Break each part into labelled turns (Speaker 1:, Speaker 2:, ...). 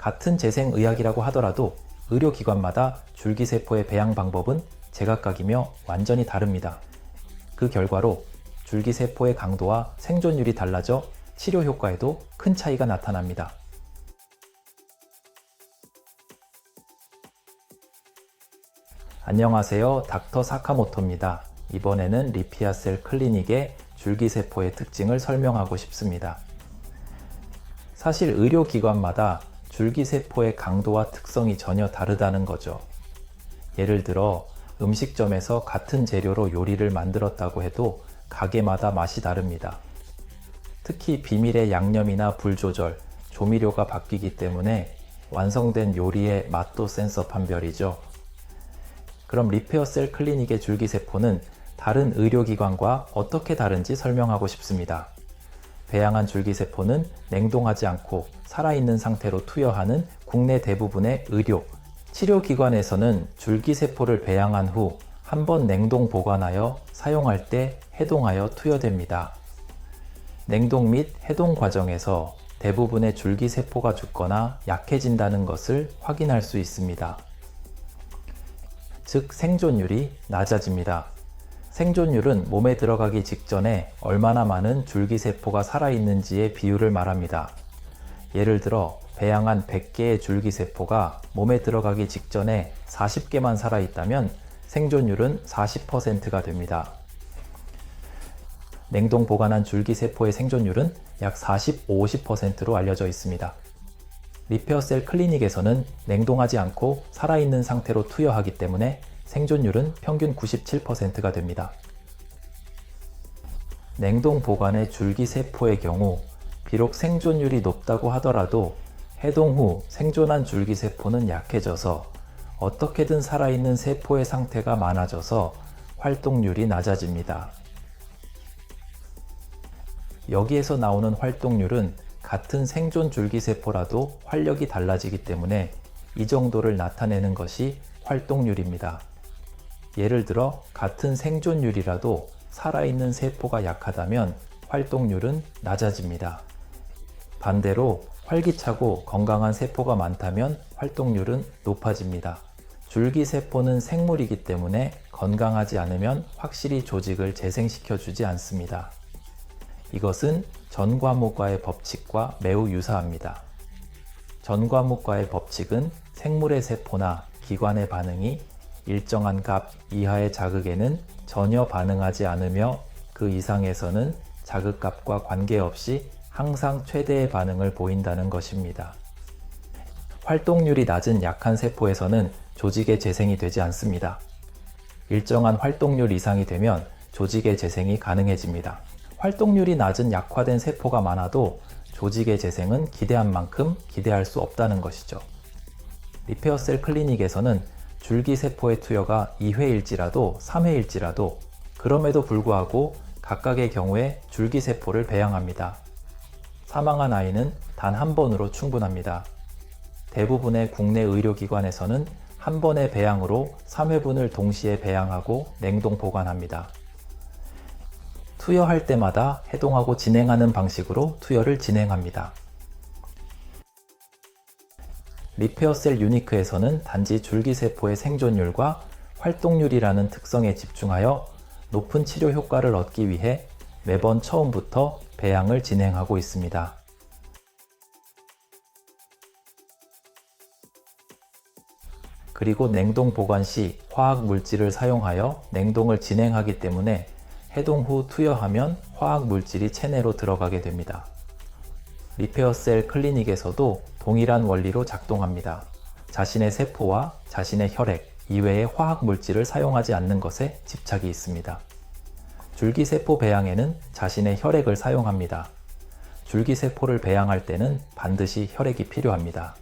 Speaker 1: 같은 재생의학이라고 하더라도 의료기관마다 줄기세포의 배양 방법은 제각각이며 완전히 다릅니다. 그 결과로 줄기세포의 강도와 생존율이 달라져 치료 효과에도 큰 차이가 나타납니다. 안녕하세요. 닥터 사카모토입니다. 이번에는 리피아셀 클리닉의 줄기세포의 특징을 설명하고 싶습니다. 사실 의료기관마다 줄기세포의 강도와 특성이 전혀 다르다는 거죠. 예를 들어 음식점에서 같은 재료로 요리를 만들었다고 해도 가게마다 맛이 다릅니다. 특히 비밀의 양념이나 불 조절, 조미료가 바뀌기 때문에 완성된 요리의 맛도 센서 판별이죠. 그럼 리페어셀 클리닉의 줄기세포는 다른 의료기관과 어떻게 다른지 설명하고 싶습니다. 배양한 줄기세포는 냉동하지 않고 살아있는 상태로 투여하는 국내 대부분의 의료, 치료기관에서는 줄기세포를 배양한 후 한 번 냉동 보관하여 사용할 때 해동하여 투여됩니다. 냉동 및 해동 과정에서 대부분의 줄기세포가 죽거나 약해진다는 것을 확인할 수 있습니다. 즉 생존율이 낮아집니다. 생존율은 몸에 들어가기 직전에 얼마나 많은 줄기세포가 살아있는지의 비율을 말합니다. 예를 들어 배양한 100개의 줄기세포가 몸에 들어가기 직전에 40개만 살아있다면 생존율은 40%가 됩니다. 냉동 보관한 줄기세포의 생존율은 약 40, 50%로 알려져 있습니다. 리페어셀 클리닉에서는 냉동하지 않고 살아있는 상태로 투여하기 때문에 생존율은 평균 97%가 됩니다. 냉동 보관의 줄기세포의 경우 비록 생존율이 높다고 하더라도 해동 후 생존한 줄기세포는 약해져서 어떻게든 살아있는 세포의 상태가 많아져서 활동률이 낮아집니다. 여기에서 나오는 활동률은 같은 생존 줄기세포라도 활력이 달라지기 때문에 이 정도를 나타내는 것이 활동률입니다. 예를 들어 같은 생존율이라도 살아있는 세포가 약하다면 활동률은 낮아집니다. 반대로 활기차고 건강한 세포가 많다면 활동률은 높아집니다. 줄기세포는 생물이기 때문에 건강하지 않으면 확실히 조직을 재생시켜주지 않습니다. 이것은 전과목과의 법칙과 매우 유사합니다. 전과목과의 법칙은 생물의 세포나 기관의 반응이 일정한 값 이하의 자극에는 전혀 반응하지 않으며 그 이상에서는 자극값과 관계없이 항상 최대의 반응을 보인다는 것입니다. 활동률이 낮은 약한 세포에서는 조직의 재생이 되지 않습니다. 일정한 활동률 이상이 되면 조직의 재생이 가능해집니다. 활동률이 낮은 약화된 세포가 많아도 조직의 재생은 기대한 만큼 기대할 수 없다는 것이죠. 리페어셀 클리닉에서는 줄기세포의 투여가 2회일지라도 3회일지라도 그럼에도 불구하고 각각의 경우에 줄기세포를 배양합니다. 사망한 아이는 단 한 번으로 충분합니다. 대부분의 국내 의료기관에서는 한 번의 배양으로 3회분을 동시에 배양하고 냉동 보관합니다. 투여할 때마다 해동하고 진행하는 방식으로 투여를 진행합니다. 리페어셀 유니크에서는 단지 줄기세포의 생존율과 활동률이라는 특성에 집중하여 높은 치료 효과를 얻기 위해 매번 처음부터 배양을 진행하고 있습니다. 그리고 냉동 보관 시 화학 물질을 사용하여 냉동을 진행하기 때문에 해동 후 투여하면 화학 물질이 체내로 들어가게 됩니다. 리페어셀 클리닉에서도 동일한 원리로 작동합니다. 자신의 세포와 자신의 혈액 이외의 화학 물질을 사용하지 않는 것에 집착이 있습니다. 줄기세포 배양에는 자신의 혈액을 사용합니다. 줄기세포를 배양할 때는 반드시 혈액이 필요합니다.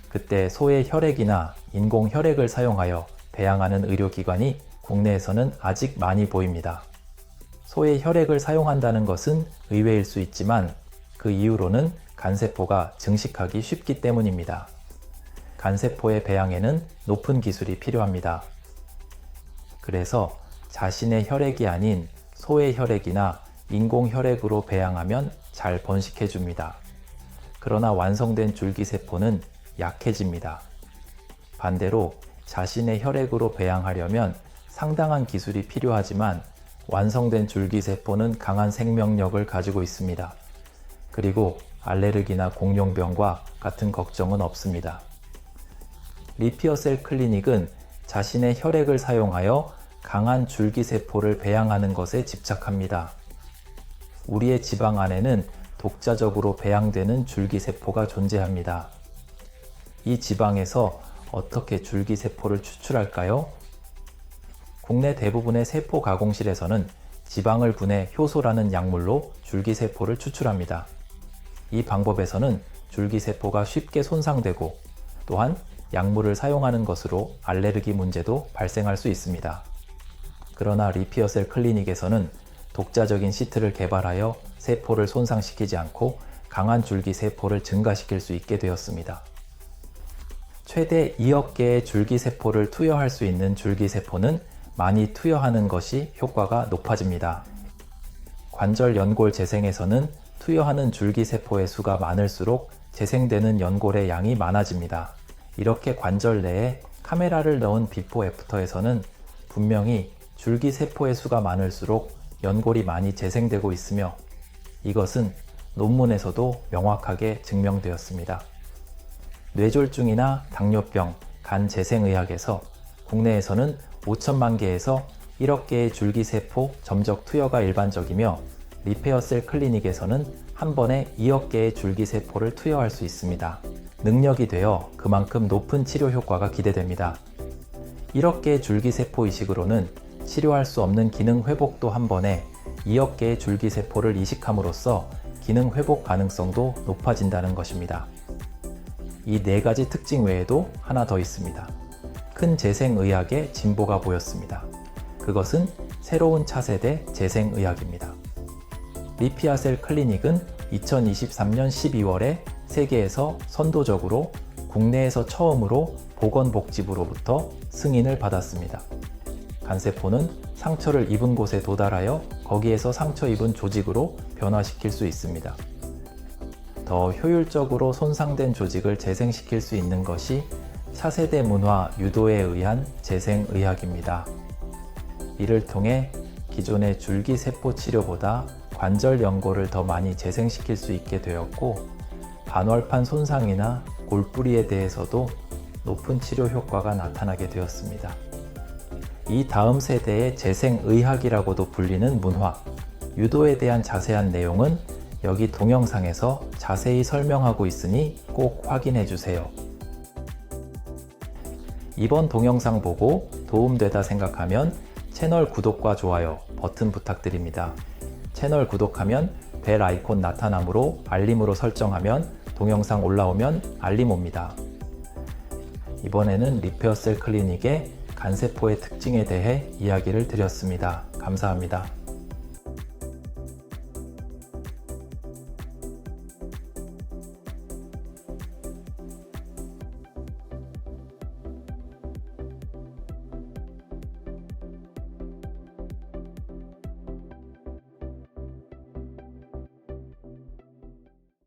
Speaker 1: 그때 소의 혈액이나 인공 혈액을 사용하여 배양하는 의료기관이 국내에서는 아직 많이 보입니다. 소의 혈액을 사용한다는 것은 의외일 수 있지만 그 이유로는 간세포가 증식하기 쉽기 때문입니다. 간세포의 배양에는 높은 기술이 필요합니다. 그래서 자신의 혈액이 아닌 소의 혈액이나 인공 혈액으로 배양하면 잘 번식해 줍니다. 그러나 완성된 줄기세포는 약해집니다. 반대로 자신의 혈액으로 배양하려면 상당한 기술이 필요하지만 완성된 줄기세포는 강한 생명력을 가지고 있습니다. 그리고 알레르기나 공룡병과 같은 걱정은 없습니다. 리피어셀 클리닉은 자신의 혈액을 사용하여 강한 줄기세포를 배양하는 것에 집착합니다. 우리의 지방 안에는 독자적으로 배양되는 줄기세포가 존재합니다. 이 지방에서 어떻게 줄기세포를 추출할까요? 국내 대부분의 세포 가공실에서는 지방을 분해 효소라는 약물로 줄기세포를 추출합니다. 이 방법에서는 줄기세포가 쉽게 손상되고 또한 약물을 사용하는 것으로 알레르기 문제도 발생할 수 있습니다. 그러나 리피어셀 클리닉에서는 독자적인 시트를 개발하여 세포를 손상시키지 않고 강한 줄기세포를 증가시킬 수 있게 되었습니다. 최대 2억 개의 줄기세포를 투여할 수 있는 줄기세포는 많이 투여하는 것이 효과가 높아집니다. 관절 연골 재생에서는 투여하는 줄기세포의 수가 많을수록 재생되는 연골의 양이 많아집니다. 이렇게 관절 내에 카메라를 넣은 비포 애프터에서는 분명히 줄기세포의 수가 많을수록 연골이 많이 재생되고 있으며 이것은 논문에서도 명확하게 증명되었습니다. 뇌졸중이나 당뇨병, 간 재생의학에서 국내에서는 5천만 개에서 1억 개의 줄기세포 점적 투여가 일반적이며 리페어셀 클리닉에서는 한 번에 2억 개의 줄기세포를 투여할 수 있습니다. 능력이 되어 그만큼 높은 치료 효과가 기대됩니다. 1억 개의 줄기세포 이식으로는 치료할 수 없는 기능 회복도 한 번에 2억 개의 줄기세포를 이식함으로써 기능 회복 가능성도 높아진다는 것입니다. 이 네 가지 특징 외에도 하나 더 있습니다. 큰 재생의학의 진보가 보였습니다. 그것은 새로운 차세대 재생의학입니다. 리피아셀 클리닉은 2023년 12월에 세계에서 선도적으로 국내에서 처음으로 보건복지부로부터 승인을 받았습니다. 간세포는 상처를 입은 곳에 도달하여 거기에서 상처 입은 조직으로 변화시킬 수 있습니다. 더 효율적으로 손상된 조직을 재생시킬 수 있는 것이 차세대 문화 유도에 의한 재생의학입니다. 이를 통해 기존의 줄기세포 치료보다 관절 연골을 더 많이 재생시킬 수 있게 되었고 반월판 손상이나 골뿌리에 대해서도 높은 치료 효과가 나타나게 되었습니다. 이 다음 세대의 재생의학이라고도 불리는 문화, 유도에 대한 자세한 내용은 여기 동영상에서 자세히 설명하고 있으니 꼭 확인해 주세요. 이번 동영상 보고 도움되다 생각하면 채널 구독과 좋아요 버튼 부탁드립니다. 채널 구독하면 벨 아이콘 나타나므로 알림으로 설정하면 동영상 올라오면 알림 옵니다. 이번에는 리페어셀 클리닉의 간세포의 특징에 대해 이야기를 드렸습니다. 감사합니다.